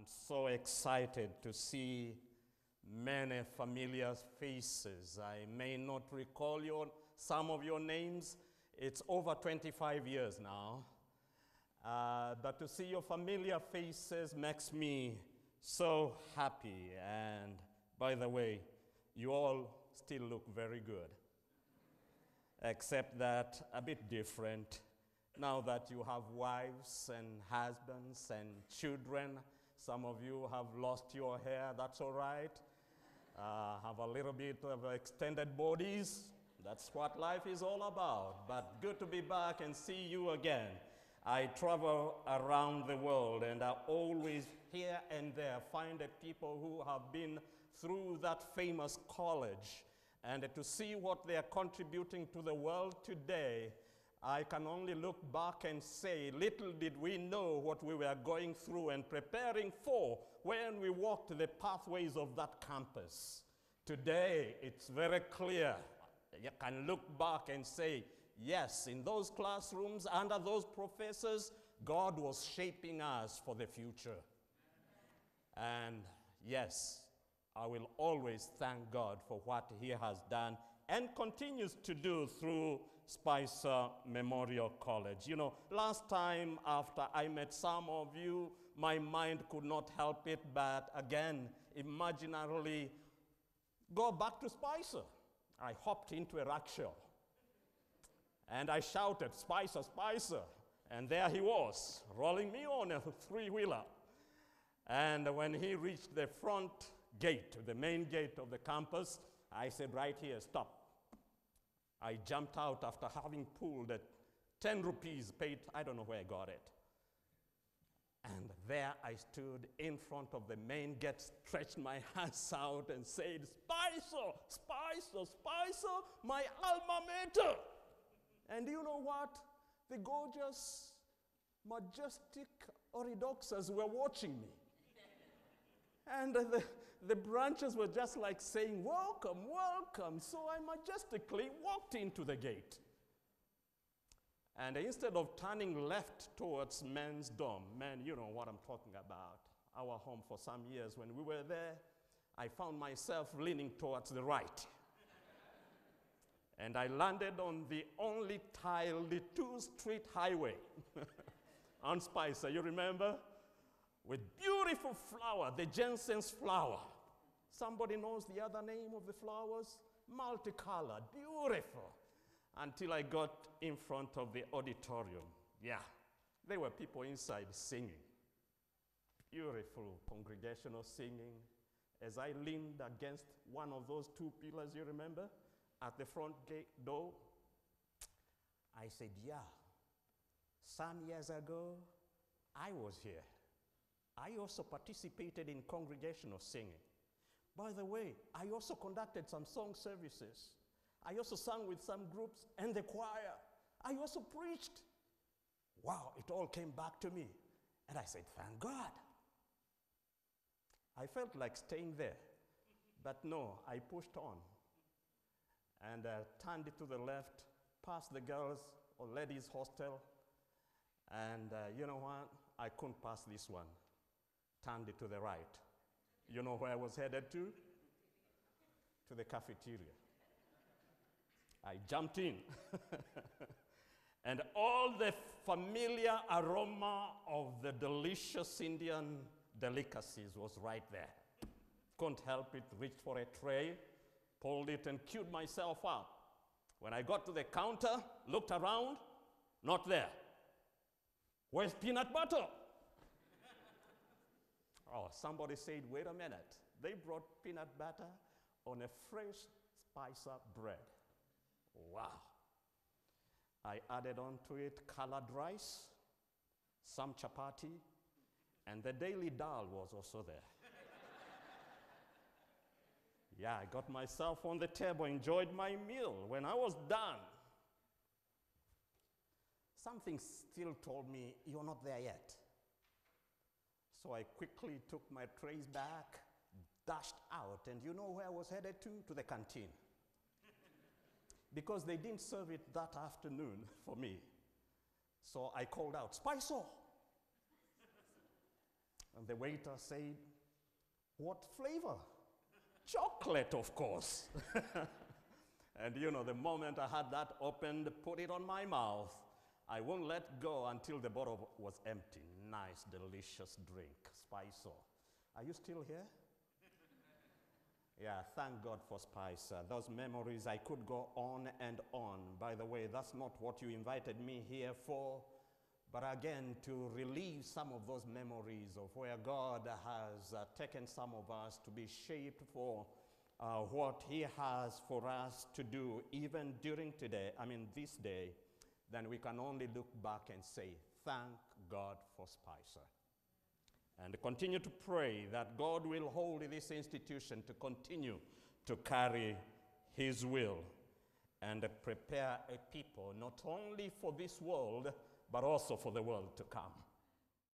I'm so excited to see many familiar faces. I may not recall some of your names. It's over 25 years now. But to see your familiar faces makes me so happy. And by the way, you all still look very good. Except that a bit different. Now that you have wives and husbands and children, some of you have lost your hair, that's all right. Have a little bit of extended bodies. That's what life is all about. But good to be back and see you again. I travel around the world and I always here and there find people who have been through that famous college. And to see what they are contributing to the world today, I can only look back and say, little did we know what we were going through and preparing for when we walked the pathways of that campus. Today, it's very clear. You can look back and say, yes, in those classrooms, under those professors, God was shaping us for the future. And yes, I will always thank God for what he has done and continues to do through Spicer Memorial College. You know, last time after I met some of you, my mind could not help it, but again, imaginarily go back to Spicer. I hopped into a rickshaw and I shouted, "Spicer, Spicer." And there he was, rolling me on a three-wheeler. And when he reached the front gate, the main gate of the campus, I said, "Right here, stop." I jumped out after having pulled 10 rupees, paid, I don't know where I got it. And there I stood in front of the main gate, stretched my hands out and said, "Spicer, Spicer, Spicer, my alma mater." And you know what? The gorgeous, majestic Oridoxers were watching me. And the branches were just like saying, "Welcome, welcome." So I majestically walked into the gate. And instead of turning left towards men's dorm, men, you know what I'm talking about, our home for some years when we were there, I found myself leaning towards the right. And I landed on the only tiled two-street highway on Spicer, you remember? With beautiful flower, the Jensen's flower. Somebody knows the other name of the flowers? Multicolored, beautiful. Until I got in front of the auditorium. Yeah, there were people inside singing. Beautiful congregational singing. As I leaned against one of those two pillars, you remember? At the front gate door, I said, yeah, some years ago, I was here. I also participated in congregational singing. By the way, I also conducted some song services. I also sang with some groups and the choir. I also preached. Wow, it all came back to me. And I said, thank God. I felt like staying there. But no, I pushed on. And turned it to the left, past the girls' or ladies' hostel. And you know what? I couldn't pass this one. Turned it to the right. You know where I was headed to? To the cafeteria. I jumped in. And all the familiar aroma of the delicious Indian delicacies was right there. Couldn't help it, reached for a tray, pulled it and queued myself up. When I got to the counter, looked around, not there. Where's peanut butter? Oh, somebody said, wait a minute. They brought peanut butter on a fresh Spicer bread. Wow. I added onto it colored rice, some chapati, and the daily dal was also there. Yeah, I got myself on the table, enjoyed my meal. When I was done, something still told me, you're not there yet. So I quickly took my trays back, dashed out, and you know where I was headed to? To the canteen. Because they didn't serve it that afternoon for me. So I called out, Spicer! And the waiter said, "What flavor?" "Chocolate, of course." And you know, the moment I had that opened, put it on my mouth, I won't let go until the bottle was empty. Nice, delicious drink, Spicer. Are you still here? Yeah, thank God for Spicer. Those memories, I could go on and on. By the way, that's not what you invited me here for, but again, to relieve some of those memories of where God has taken some of us to be shaped for what he has for us to do, even during this day. Then we can only look back and say, thank God for Spicer. And continue to pray that God will hold this institution to continue to carry his will and prepare a people not only for this world, but also for the world to come.